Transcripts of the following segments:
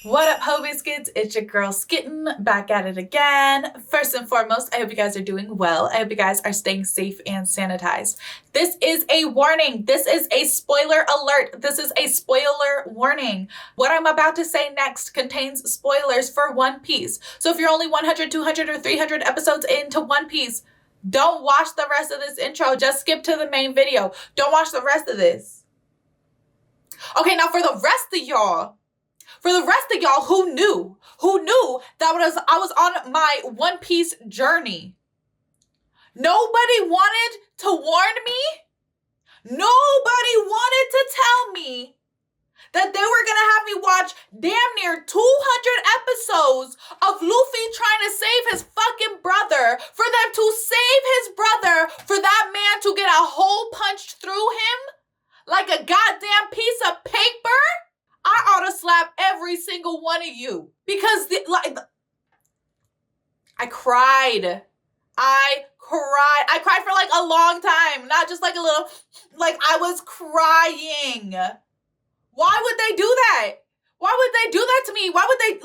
What up, Ho Biscuits? It's your girl Skitten, back at it again. First and foremost, I hope you guys are doing well. I hope you guys are staying safe and sanitized. This is a warning. This is a spoiler alert. This is a spoiler warning. What I'm about to say next contains spoilers for One Piece. So if you're only 100, 200, or 300 episodes into One Piece, don't watch the rest of this intro. Just skip to the main video. Don't watch the rest of this. Okay, now for the rest of y'all, who knew that I was on my One Piece journey. Nobody wanted to warn me. Nobody wanted to tell me that they were going to have me watch damn near 200 episodes of Luffy trying to save his fucking brother, for them to save his brother, for that man to get a hole punched through him like a goddamn piece of paper. I ought to slap every single one of you because I cried. I cried for like a long time, not just like a little, like I was crying. Why would they do that? Why would they do that to me? Why would they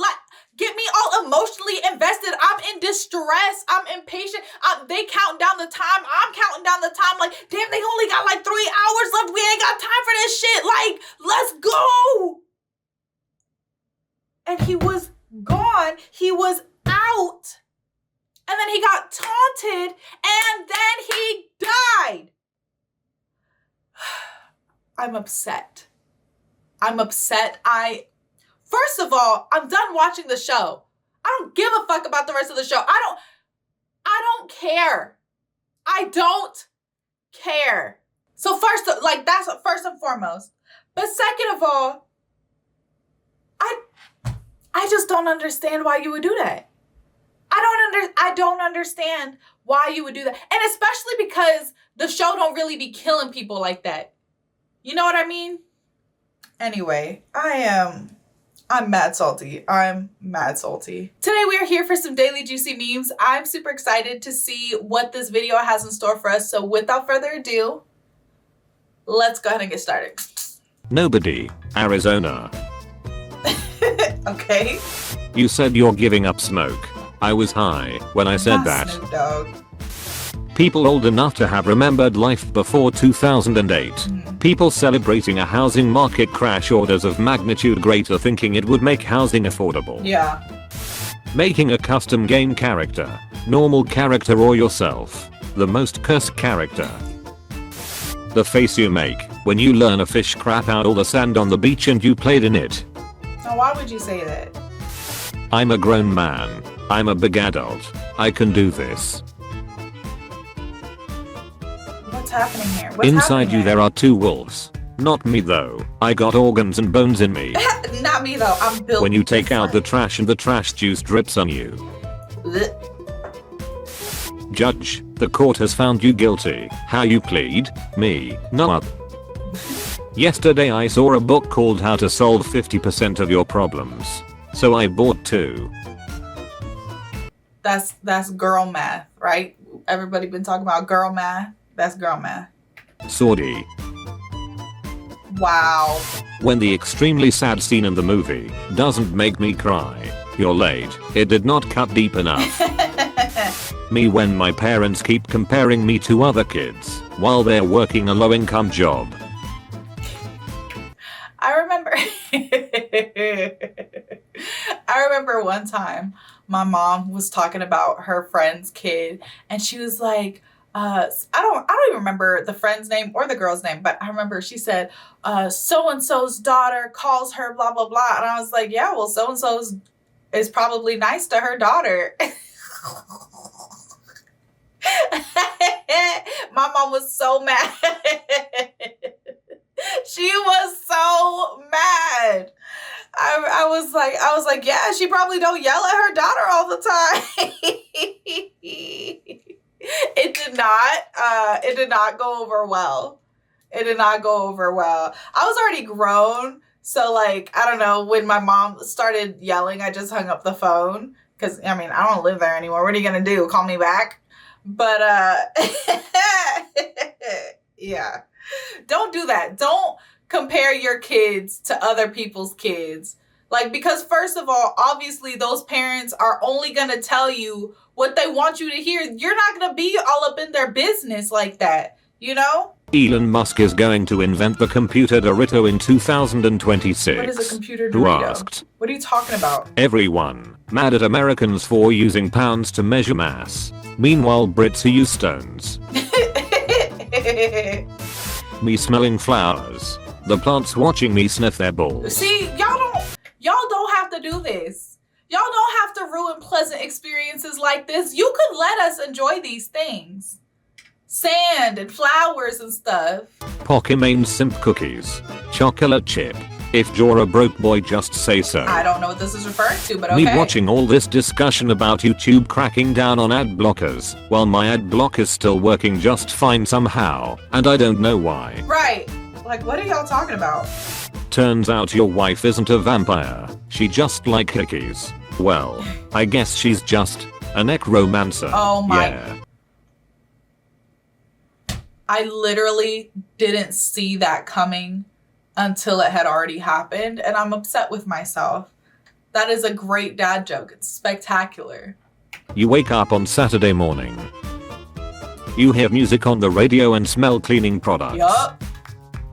get me all emotionally invested? I'm in distress. I'm impatient. They count down the time. I'm counting down the time. Like, damn, they only got like 3 hours left. We ain't got time for this shit. Like, let's go. And he was gone. He was out. And then he got taunted. And then he died. I'm upset. First of all, I'm done watching the show. I don't give a fuck about the rest of the show. I don't care. I don't care. So first, that's first and foremost. But second of all, I just don't understand why you would do that. I don't understand why you would do that. And especially because the show don't really be killing people like that. You know what I mean? Anyway, I'm mad salty. I'm mad salty. Today we are here for some daily juicy memes. I'm super excited to see what this video has in store for us. So without further ado, let's go ahead and get started. Nobody, Arizona. Okay. You said you're giving up smoke. I was high when I said that. Snoop Dogg. People old enough to have remembered life before 2008. People celebrating a housing market crash, orders of magnitude greater, thinking it would make housing affordable. Yeah. Making a custom game character, normal character or yourself, the most cursed character. The face you make when you learn a fish crap out all the sand on the beach and you played in it. Now why would you say that? I'm a grown man. I'm a big adult. I can do this. What's happening here? What's Inside happening you here? there are 2 wolves. Not me though. I got organs and bones in me. Not me though. I'm built When you take different. out the trash and the trash juice drips on you. Blech. Judge, the court has found you guilty. How you plead? Me, not. Yesterday I saw a book called How to Solve 50% of Your Problems. So I bought 2. That's girl math, right? Everybody been talking about girl math. That's girl math. Sorry. Wow. When the extremely sad scene in the movie doesn't make me cry, you're late. It did not cut deep enough. Me when my parents keep comparing me to other kids while they're working a low-income job. I remember one time my mom was talking about her friend's kid and she was like, I don't even remember the friend's name or the girl's name, but I remember she said, so-and-so's daughter calls her blah, blah, blah. And I was like, yeah, well, so-and-so's is probably nice to her daughter. My mom was so mad. She was so mad. I was like, yeah, she probably don't yell at her daughter all the time. It did not go over well. It did not go over well. I was already grown. So like, I don't know, when my mom started yelling, I just hung up the phone. Cause I mean, I don't live there anymore. What are you going to do? Call me back? But, yeah, don't do that. Don't compare your kids to other people's kids. Like, because first of all, obviously those parents are only going to tell you what they want you to hear. You're not going to be all up in their business like that, you know? Elon Musk is going to invent the computer Dorito in 2026. What is a computer Dorito? Who asked? What are you talking about? Everyone mad at Americans for using pounds to measure mass. Meanwhile, Brits who use stones. Me smelling flowers. The plants watching me sniff their balls. See, y'all don't have to do this. Y'all don't have to ruin pleasant experiences like this. You could let us enjoy these things. Sand and flowers and stuff. Pokemon Simp Cookies. Chocolate chip. If you're a broke boy, just say so. I don't know what this is referring to, but okay. Me watching all this discussion about YouTube cracking down on ad blockers while my ad block is still working just fine somehow, and I don't know why. Right. Like, what are y'all talking about? Turns out your wife isn't a vampire. She just like hickeys. Well, I guess she's just a necromancer. Oh my. Yeah. I literally didn't see that coming until it had already happened, and I'm upset with myself. That is a great dad joke. It's spectacular. You wake up on Saturday morning. You hear music on the radio and smell cleaning products.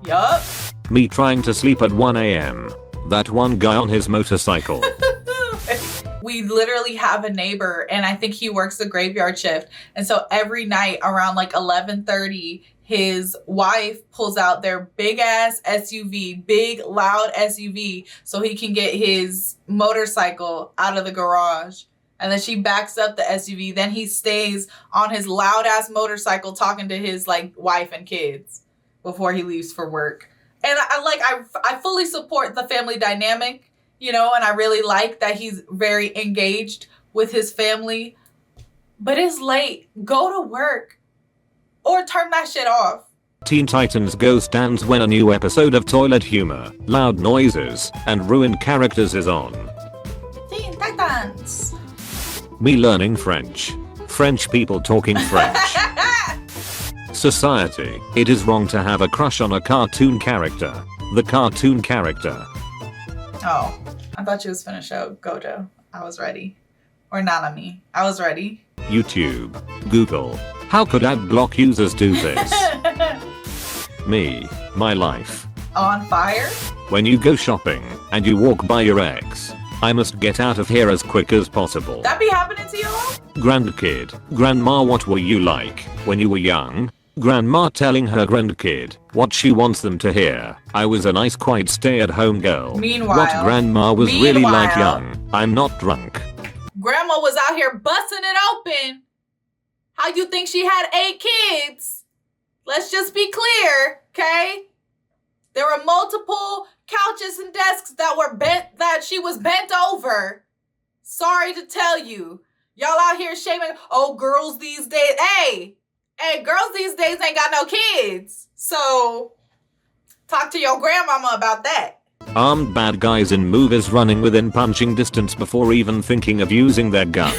Yup. Me trying to sleep at 1 a.m. That one guy on his motorcycle. We literally have a neighbor, and I think he works the graveyard shift. And so every night around like 11:30, his wife pulls out their big ass SUV, big loud SUV, so he can get his motorcycle out of the garage. And then she backs up the SUV. Then he stays on his loud ass motorcycle talking to his like wife and kids before he leaves for work. And I fully support the family dynamic, you know, and I really like that he's very engaged with his family. But it's late. Go to work or turn that shit off. Teen Titans Go stands when a new episode of toilet humor, loud noises, and ruined characters is on. Teen Titans. Me learning French. French people talking French. Society, it is wrong to have a crush on a cartoon character. The cartoon character. Oh, I thought you was finna show Gojo. I was ready. Or Nanami. I was ready. YouTube. Google. How could ad block users do this? Me. My life. On fire? When you go shopping and you walk by your ex, I must get out of here as quick as possible. That be happening to you all? Grandkid. Grandma, what were you like when you were young? Grandma telling her grandkid what she wants them to hear. I was a nice, quiet, stay-at-home girl. Meanwhile. What grandma was really like young. I'm not drunk. Grandma was out here busting it open. How you think she had 8 kids? Let's just be clear, okay? There were multiple couches and desks that were bent, that she was bent over. Sorry to tell you. Y'all out here shaming, oh, girls these days. Hey, girls these days ain't got no kids. So, talk to your grandmama about that. Armed bad guys in movies running within punching distance before even thinking of using their gun.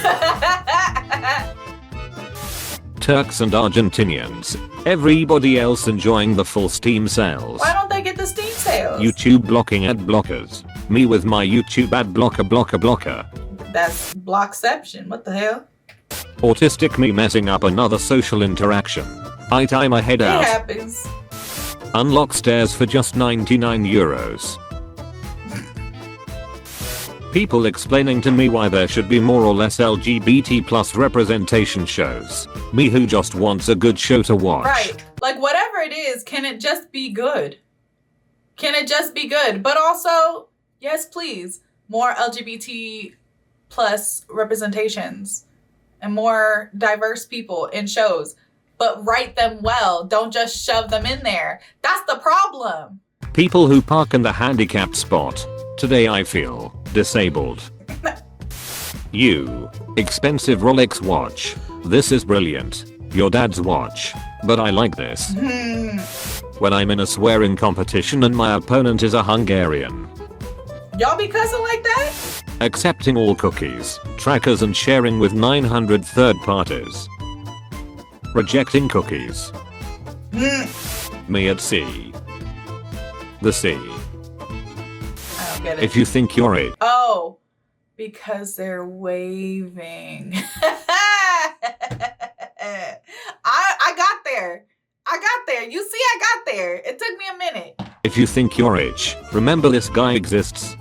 Turks and Argentinians. Everybody else enjoying the full Steam sales. Why don't they get the Steam sales? YouTube blocking ad blockers. Me with my YouTube ad blocker. That's blockception. What the hell? Autistic me messing up another social interaction. I time my head out. It happens. Unlock stairs for just 99 euros. People explaining to me why there should be more or less LGBT plus representation shows. Me who just wants a good show to watch. Right. Like whatever it is, can it just be good? Can it just be good? But also, yes please, more LGBT plus representations and more diverse people in shows. But write them well. Don't just shove them in there. That's the problem. People who park in the handicapped spot. Today I feel disabled. You. Expensive Rolex watch. This is brilliant. Your dad's watch. But I like this. When I'm in a swearing competition and my opponent is a Hungarian. Y'all be cussing like that? Accepting all cookies, trackers and sharing with 900 third parties. Rejecting cookies. Me at sea. The sea. I don't don't get it. If you think you're it. Oh, because they're waving. I got there. You see, I got there. It took me a minute. If you think you're rich, remember this guy exists.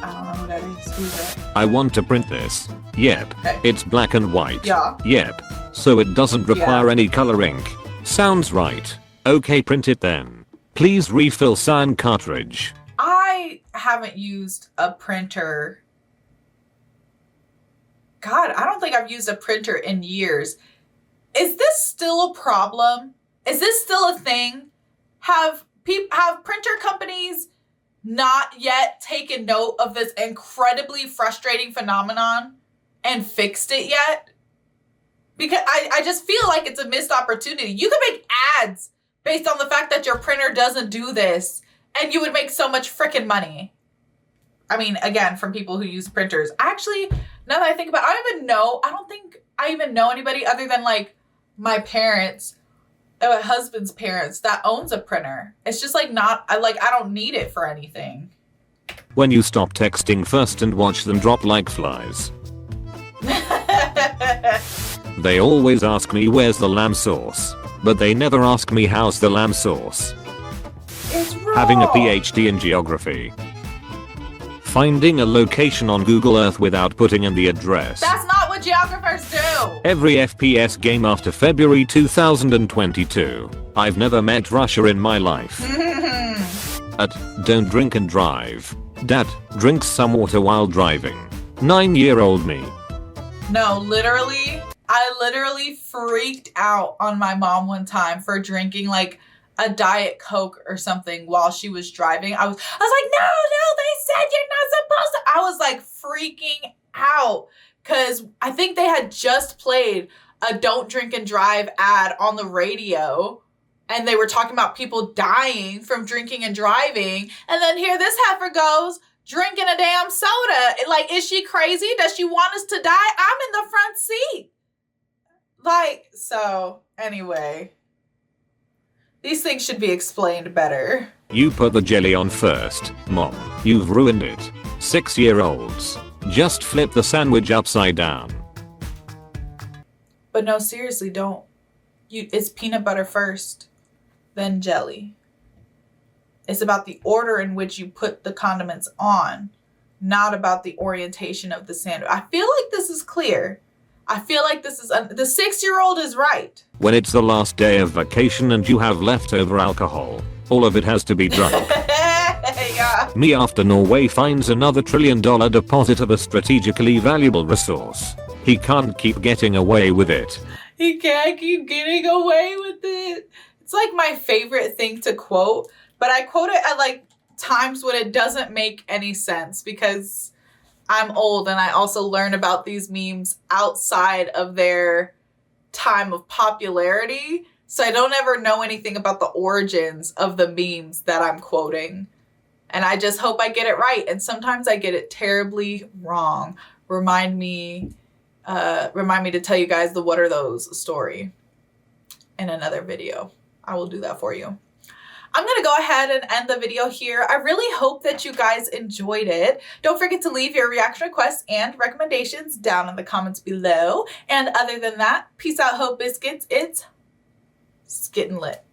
I don't know who that is. Who's that? I want to print this. Yep. Okay. It's black and white. Yeah. Yep. So it doesn't require any color ink. Sounds right. Okay, print it then. Please refill cyan cartridge. I haven't used a printer. God, I don't think I've used a printer in years. Is this still a problem? Is this still a thing? Have printer companies not yet taken note of this incredibly frustrating phenomenon and fixed it yet? Because I just feel like it's a missed opportunity. You could make ads based on the fact that your printer doesn't do this, and you would make so much freaking money. I mean, again, from people who use printers. Actually, now that I think about it, I don't think I even know anybody other than like my parents, my husband's parents, that owns a printer. It's just like I don't need it for anything. When you stop texting first and watch them drop like flies. They always ask me where's the lamb sauce, but they never ask me how's the lamb sauce. It's wrong. Having a PhD in geography. Finding a location on Google Earth without putting in the address. That's not what geographers do. Every FPS game after February 2022. I've never met Russia in my life. Don't drink and drive. Dad, drink some water while driving. 9-year-old me. No, I literally freaked out on my mom one time for drinking like a Diet Coke or something while she was driving. I was like, no, they said you're not supposed to. I was like freaking out because I think they had just played a don't drink and drive ad on the radio. And they were talking about people dying from drinking and driving. And then here this heifer goes drinking a damn soda. Like, is she crazy? Does she want us to die? I'm in the front seat. Like, so anyway, these things should be explained better. You put the jelly on first, Mom. You've ruined it. 6-year-olds. Just flip the sandwich upside down. But no, seriously, don't. It's peanut butter first, then jelly. It's about the order in which you put the condiments on, not about the orientation of the sandwich. I feel like this is clear. I feel like this is, the 6-year-old is right. When it's the last day of vacation and you have leftover alcohol, all of it has to be drunk. Yeah. Me after Norway finds another $1 trillion deposit of a strategically valuable resource. He can't keep getting away with it. He can't keep getting away with it. It's like my favorite thing to quote, but I quote it at like times when it doesn't make any sense because I'm old and I also learn about these memes outside of their time of popularity. So I don't ever know anything about the origins of the memes that I'm quoting. And I just hope I get it right. And sometimes I get it terribly wrong. Remind me to tell you guys the what are those story in another video. I will do that for you. I'm going to go ahead and end the video here. I really hope that you guys enjoyed it. Don't forget to leave your reaction requests and recommendations down in the comments below. And other than that, peace out, Hope Biscuits. It's Skittin' Lit.